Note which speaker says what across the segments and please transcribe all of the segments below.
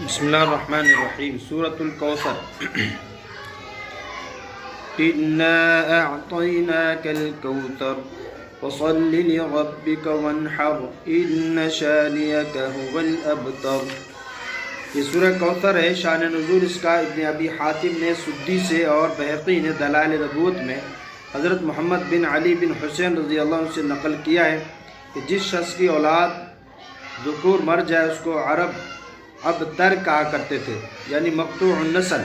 Speaker 1: بسم اللہ الرحمن الرحیم سورۃ الکوثر انا اعطیناک الکوثر فصل لربک وانحر ان شانئک هو الابتر۔ یہ سورہ کوثر ہے۔ شان نزول اس کا ابن ابی حاتم نے سدی سے اور بہقی نے دلائل نبوت میں حضرت محمد بن علی بن حسین رضی اللہ عنہ سے نقل کیا ہے کہ جس شخص کی اولاد ذکور مر جائے اس کو عرب ابتر کہا کرتے تھے، یعنی مقطوع النسل،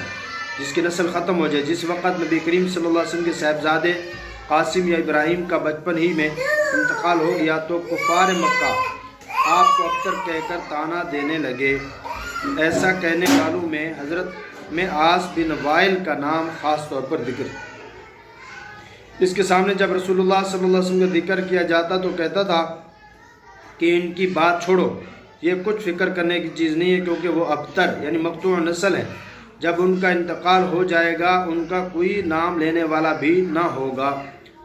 Speaker 1: جس کی نسل ختم ہو جائے۔ جس وقت نبی کریم صلی اللہ علیہ وسلم کے صاحبزادے قاسم یا ابراہیم کا بچپن ہی میں انتقال ہو گیا تو کفار مکہ آپ کو ابتر کہہ کر طعنہ دینے لگے۔ ایسا کہنے والوں میں حضرت میں عاص بن وائل کا نام خاص طور پر ذکر۔ اس کے سامنے جب رسول اللہ صلی اللہ علیہ وسلم کا ذکر کیا جاتا تو کہتا تھا کہ ان کی بات چھوڑو، یہ کچھ فکر کرنے کی چیز نہیں ہے، کیونکہ وہ ابتر یعنی مقطوع نسل ہے۔ جب ان کا انتقال ہو جائے گا ان کا کوئی نام لینے والا بھی نہ ہوگا،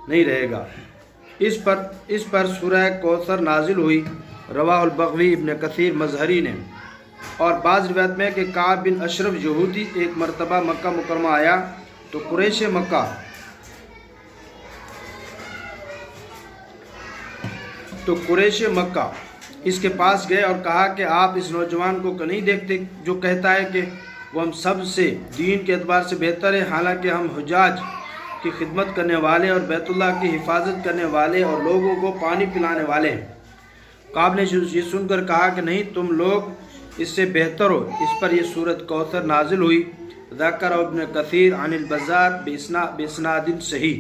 Speaker 1: نہیں رہے گا۔ اس پر سورہ کوثر نازل ہوئی۔ رواہ البغوی ابن کثیر مظہری نے۔ اور بعض روایت میں کہ کعب بن اشرف یہودی ایک مرتبہ مکہ مکرمہ آیا تو قریش مکہ اس کے پاس گئے اور کہا کہ آپ اس نوجوان کو نہیں دیکھتے جو کہتا ہے کہ وہ ہم سب سے دین کے اعتبار سے بہتر ہے، حالانکہ ہم حجاج کی خدمت کرنے والے اور بیت اللہ کی حفاظت کرنے والے اور لوگوں کو پانی پلانے والے ہیں۔ کعب نے یہ سن کر کہا کہ نہیں، تم لوگ اس سے بہتر ہو۔ اس پر یہ سورۃ کوثر نازل ہوئی۔ ذکر ابن کثیر عن البزار باسناد صحیح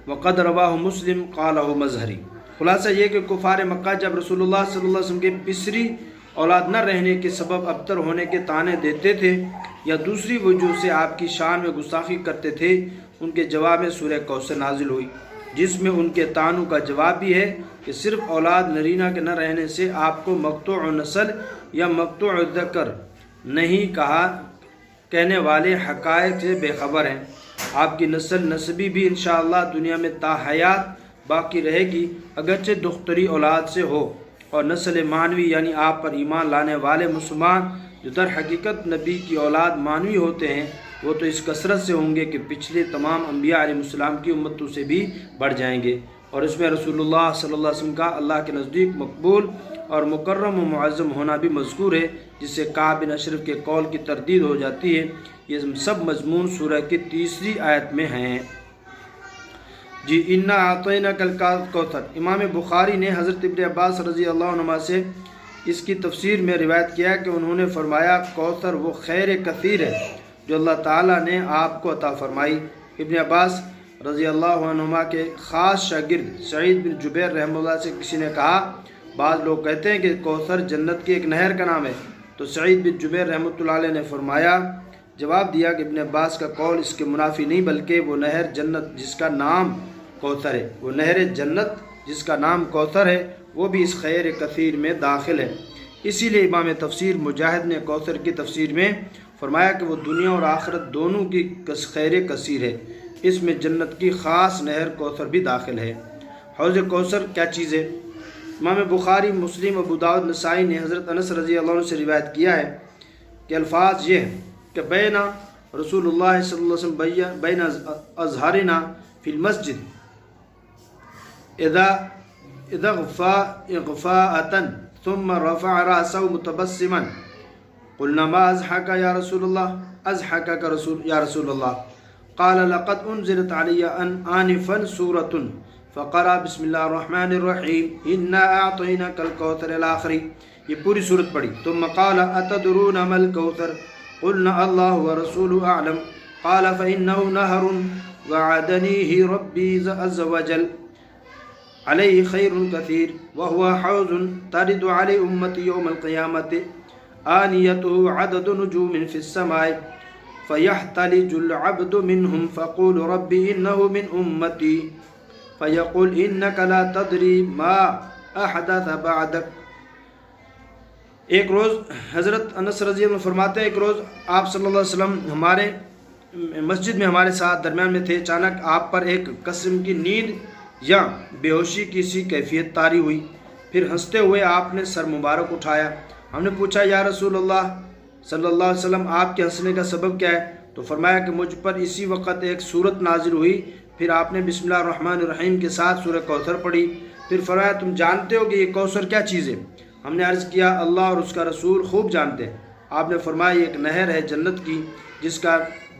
Speaker 1: وقد رواہ مسلم قالہ مظہری۔ خلاصہ یہ کہ کفار مکہ جب رسول اللہ صلی اللہ علیہ وسلم کے پسری اولاد نہ رہنے کے سبب ابتر ہونے کے طعنے دیتے تھے یا دوسری وجوہ سے آپ کی شان میں گستاخی کرتے تھے، ان کے جواب میں سورہ کوثر نازل ہوئی، جس میں ان کے طعنوں کا جواب بھی ہے کہ صرف اولاد نرینہ کے نہ رہنے سے آپ کو مقطوع نسل یا مقطوع ذکر نہیں کہنے والے حقائق سے بے خبر ہیں۔ آپ کی نسل نسبی بھی انشاءاللہ دنیا میں تا حیات باقی رہے گی، اگرچہ دختری اولاد سے ہو، اور نسل معنوی یعنی آپ پر ایمان لانے والے مسلمان جو در حقیقت نبی کی اولاد معنوی ہوتے ہیں وہ تو اس کثرت سے ہوں گے کہ پچھلے تمام انبیاء علیہ السلام کی امتوں سے بھی بڑھ جائیں گے۔ اور اس میں رسول اللہ صلی اللہ علیہ وسلم کا اللہ کے نزدیک مقبول اور مکرم و معظم ہونا بھی مذکور ہے، جس سے کعب بن اشرف کے قول کی تردید ہو جاتی ہے۔ یہ سب مضمون سورہ کی 3 آیت میں ہیں۔ جی انا اعطیناک الکوثر۔ امام بخاری نے حضرت ابن عباس رضی اللہ عنہما سے اس کی تفسیر میں روایت کیا کہ انہوں نے فرمایا کوثر وہ خیر کثیر ہے جو اللہ تعالیٰ نے آپ کو عطا فرمائی۔ ابن عباس رضی اللہ عنہما کے خاص شاگرد سعید بن جبیر رحمہ اللہ سے کسی نے کہا، بعض لوگ کہتے ہیں کہ کوثر جنت کی ایک نہر کا نام ہے، تو سعید بن جبیر رحمۃ اللہ علیہ نے جواب دیا کہ ابن عباس کا قول اس کے منافی نہیں، بلکہ وہ نہر جنت جس کا نام کوثر ہے، وہ نہر جنت جس کا نام کوثر ہے وہ بھی اس خیر کثیر میں داخل ہے۔ اسی لیے امام تفسیر مجاہد نے کوثر کی تفسیر میں فرمایا کہ وہ دنیا اور آخرت دونوں کی خیر کثیر ہے، اس میں جنت کی خاص نہر کوثر بھی داخل ہے۔ حوض کوثر کیا چیز ہے؟ امام بخاری، مسلم، ابو داؤد، نسائی نے حضرت انس رضی اللہ عنہ سے روایت کیا ہے کہ الفاظ یہ ہیں کہ بین رسول اللہ صلی اللہ علیہ وسلم بین اظہارنا فی المسجد اذا اغفاءة ثم رفع رأسه متبسما قلنا ما أضحك يا رسول الله؟ أضحكك يا رسول الله؟ قال لقد أنزلت علي آنفا سورة فقرأ بسم الله الرحمن الرحيم إنا أعطيناك الكوثر إلى آخره۔ یہ پوری صورت پڑھی۔ ثم قال أتدرون ما الكوثر؟ قلنا الله ورسوله أعلم۔ قال فإنه نهر وعدنيه ربي عز وجل علیہ خیر کثیر وهو حوض ترد علی امتی یوم القیامت آنیته عدد نجوم فی السماء فیحتلج العبد منهم فقول رب انه من امتی فیقول انک لا تدری ما احدث بعدک۔ ایک روز حضرت انس رضی اللہ عنہ فرماتے ہیں، ایک روز آپ صلی اللہ علیہ وسلم ہمارے مسجد میں ہمارے ساتھ درمیان میں تھے، اچانک آپ پر ایک قسم کی نیند یا بے ہوشی کی سی کیفیت طاری ہوئی، پھر ہنستے ہوئے آپ نے سر مبارک اٹھایا۔ ہم نے پوچھا یا رسول اللہ صلی اللہ علیہ وسلم آپ کے ہنسنے کا سبب کیا ہے؟ تو فرمایا کہ مجھ پر اسی وقت ایک سورت نازل ہوئی، پھر آپ نے بسم اللہ الرحمن الرحیم کے ساتھ سورہ کوثر پڑھی، پھر فرمایا تم جانتے ہو کہ یہ کوثر کیا چیز ہے؟ ہم نے عرض کیا اللہ اور اس کا رسول خوب جانتے ہیں۔ آپ نے فرمایا یہ ایک نہر ہے جنت کی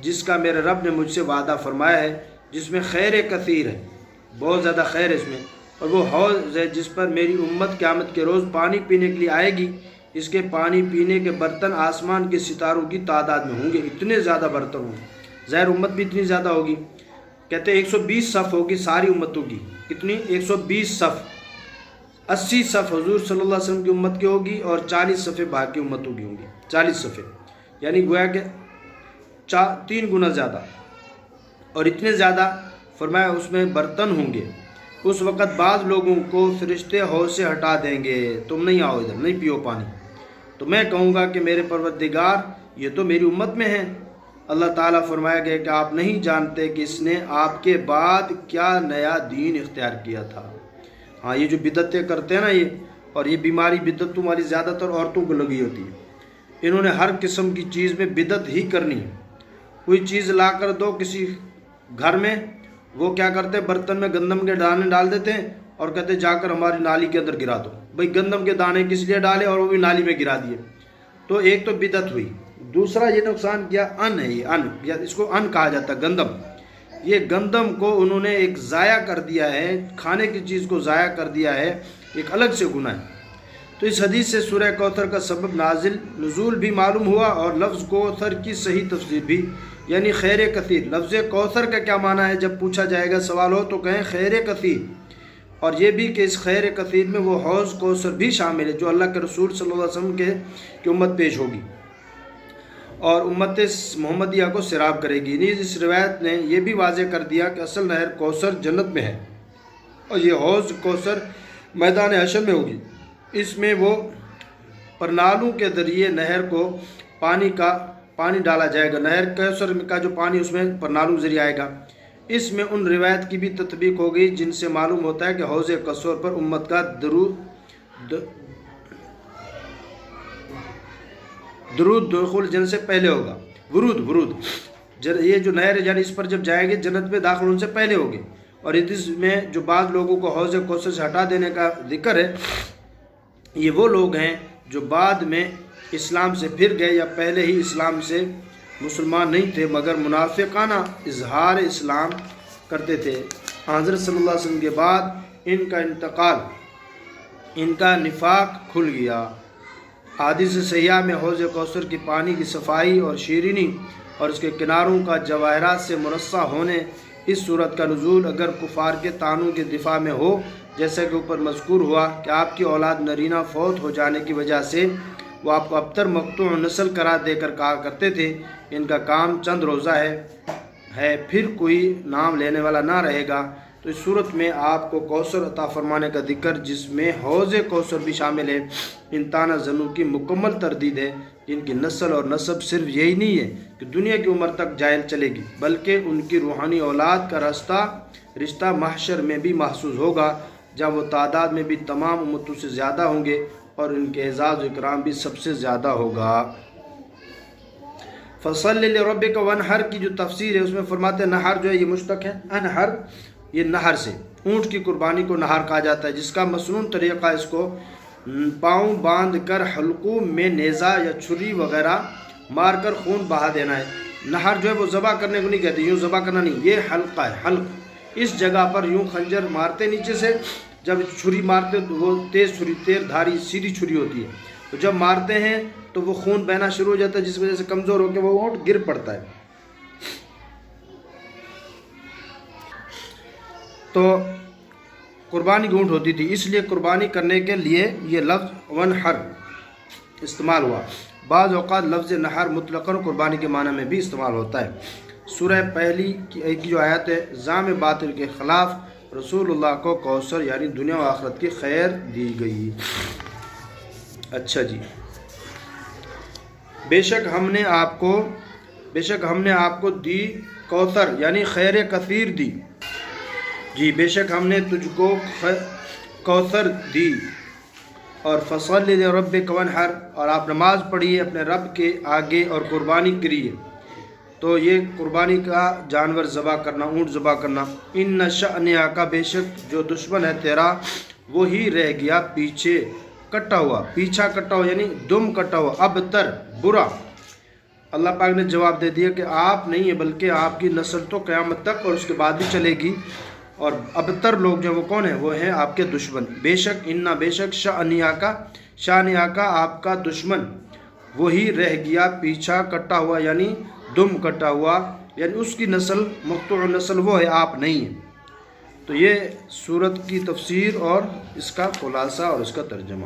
Speaker 1: جس کا میرے رب نے مجھ سے وعدہ فرمایا ہے، جس میں خیر کثیر ہے، بہت زیادہ خیر ہے اس میں، اور وہ حوض ہے جس پر میری امت قیامت کے روز پانی پینے کے لیے آئے گی، اس کے پانی پینے کے برتن آسمان کے ستاروں کی تعداد میں ہوں گے، اتنے زیادہ برتن ہوں گے، ظاہر امت بھی اتنی زیادہ ہوگی، کہتے ہیں 120 صف ہوگی ساری امتوں کی، کتنی؟ 120 صف، 80 صف حضور صلی اللہ علیہ وسلم کی امت کی ہوگی اور 40 صفیں باقی امتوں کی ہوں گی، 40 صفیں، یعنی گویا کہ 3 گنا زیادہ، اور اتنے زیادہ فرمایا اس میں برتن ہوں گے۔ اس وقت بعض لوگوں کو فرشتے حوض سے ہٹا دیں گے، تم نہیں آؤ ادھر، نہیں پیو پانی، تو میں کہوں گا کہ میرے پروردگار یہ تو میری امت میں ہیں۔ اللہ تعالیٰ فرمایا گیا کہ آپ نہیں جانتے کہ اس نے آپ کے بعد کیا نیا دین اختیار کیا تھا۔ ہاں یہ جو بدعتیں کرتے ہیں نا اور یہ بیماری بدعتوں والی زیادہ تر عورتوں کو لگی ہوتی ہے، انہوں نے ہر قسم کی چیز میں بدعت ہی کرنی ہے۔ کوئی چیز لا کر دو کسی گھر میں، وہ کیا کرتے ہیں برتن میں گندم کے دانے ڈال دیتے ہیں اور کہتے ہیں جا کر ہماری نالی کے اندر گرا دو۔ بھئی گندم کے دانے کس لیے ڈالے اور وہ بھی نالی میں گرا دیے، تو ایک تو بدعت ہوئی، دوسرا یہ نقصان کیا ان ہے، یہ ان یا اس کو ان کہا جاتا ہے گندم، یہ گندم کو انہوں نے ایک ضائع کر دیا ہے، کھانے کی چیز کو ضائع کر دیا ہے، ایک الگ سے گناہ ہے۔ تو اس حدیث سے سورہ کوثر کا سبب نزول بھی معلوم ہوا اور لفظ کوثر کی صحیح تفسیر بھی، یعنی خیر کثیر۔ لفظ کوثر کا کیا معنی ہے؟ جب پوچھا جائے گا سوال ہو تو کہیں خیر کثیر، اور یہ بھی کہ اس خیر کثیر میں وہ حوض کوثر بھی شامل ہے جو اللہ کے رسول صلی اللہ علیہ وسلم کی امت پیش ہوگی اور امت محمدیہ کو سیراب کرے گی۔ نیز اس روایت نے یہ بھی واضح کر دیا کہ اصل نہر کوثر جنت میں ہے اور یہ حوض کوثر میدان حشر میں ہوگی۔ اس میں وہ پرنالوں کے ذریعے نہر کو پانی ڈالا جائے گا، نہر کوثر کا جو پانی اس میں پرنالوں کے ذریعے آئے گا۔ اس میں ان روایت کی بھی تطبیق ہو گئی جن سے معلوم ہوتا ہے کہ حوض کوثر پر امت کا درود دخول جن سے پہلے ہوگا، ورود یہ جو نہر یعنی اس پر جب جائیں گے جنت میں داخل ان سے پہلے ہوگے۔ اور اس میں جو بعض لوگوں کو حوض کوثر سے ہٹا دینے کا ذکر ہے، یہ وہ لوگ ہیں جو بعد میں اسلام سے پھر گئے یا پہلے ہی اسلام سے مسلمان نہیں تھے مگر منافقانہ اظہار اسلام کرتے تھے۔ حضرت صلی اللہ علیہ وسلم کے بعد ان کا انتقال، ان کا نفاق کھل گیا۔ حدیث صحیحہ میں حوض کوثر کی پانی کی صفائی اور شیرینی اور اس کے کناروں کا جواہرات سے مرصع ہونے، اس صورت کا نزول اگر کفار کے طعنوں کے دفاع میں ہو، جیسا کہ اوپر مذکور ہوا کہ آپ کی اولاد نرینہ فوت ہو جانے کی وجہ سے وہ آپ کو ابتر مقطوع نسل قرار دے کر کہا کرتے تھے ان کا کام چند روزہ ہے پھر کوئی نام لینے والا نہ رہے گا، تو اس صورت میں آپ کو کوثر عطا فرمانے کا ذکر جس میں حوض کوثر بھی شامل ہے، ان طعنہ زنوں کی مکمل تردید ہے جن کی نسل اور نسب صرف یہی نہیں ہے کہ دنیا کی عمر تک جائل چلے گی، بلکہ ان کی روحانی اولاد کا رشتہ محشر میں بھی محسوس ہوگا جب وہ تعداد میں بھی تمام امتوں سے زیادہ ہوں گے اور ان کے اعزاز و اکرام بھی سب سے زیادہ ہوگا۔ فصل لربک وانحر کی جو تفسیر ہے اس میں فرماتے ہیں نہر جو ہے یہ مشتق ہے انحر، یہ نہر سے اونٹ کی قربانی کو نہر کہا جاتا ہے، جس کا مسنون طریقہ اس کو پاؤں باندھ کر حلقوں میں نیزہ یا چھری وغیرہ مار کر خون بہا دینا ہے۔ نہر جو ہے وہ ذبح کرنے کو نہیں کہتے، یوں ذبح کرنا نہیں، یہ حلقہ ہے، حلق، اس جگہ پر یوں خنجر مارتے نیچے سے، جب چھری مارتے تو وہ تیز دھاری سیدھی چھری ہوتی ہے، تو جب مارتے ہیں تو وہ خون بہنا شروع ہو جاتا ہے جس وجہ سے کمزور ہو کے وہ اونٹ گر پڑتا ہے۔ تو قربانی کی اونٹ ہوتی تھی، اس لیے قربانی کرنے کے لیے یہ لفظ ونحر استعمال ہوا۔ بعض اوقات لفظ نحر مطلقاً قربانی کے معنی میں بھی استعمال ہوتا ہے۔ سورہ پہلی کی جو آیت ہے زعم باطل کے خلاف رسول اللہ کو کوثر یعنی دنیا و آخرت کی خیر دی گئی۔ اچھا جی، بے شک ہم نے آپ کو دی کوثر یعنی خیر کثیر دی، جی بے شک ہم نے تجھ کو کوثر دی، اور فصلی لربک وانحر، اور آپ نماز پڑھیے اپنے رب کے آگے اور قربانی کریے۔ تو یہ قربانی کا جانور ذبح کرنا، اونٹ ذبح کرنا۔ ان شأنک، بے شک جو دشمن ہے تیرا وہی رہ گیا پیچھے کٹا ہوا، پیچھا کٹا ہوا یعنی دم کٹا ہوا، ابتر، برا۔ اللہ پاک نے جواب دے دیا کہ آپ نہیں ہیں بلکہ آپ کی نسل تو قیامت تک اور اس کے بعد بھی چلے گی، اور ابتر لوگ جو وہ کون ہیں؟ وہ ہیں آپ کے دشمن۔ بے شک انا، بے شک شأنک آپ کا دشمن وہی رہ گیا پیچھا کٹا ہوا یعنی دم کٹا ہوا، یعنی اس کی نسل مقطوع نسل وہ ہے، آپ نہیں ہیں۔ تو یہ سورت کی تفسیر اور اس کا خلاصہ اور اس کا ترجمہ۔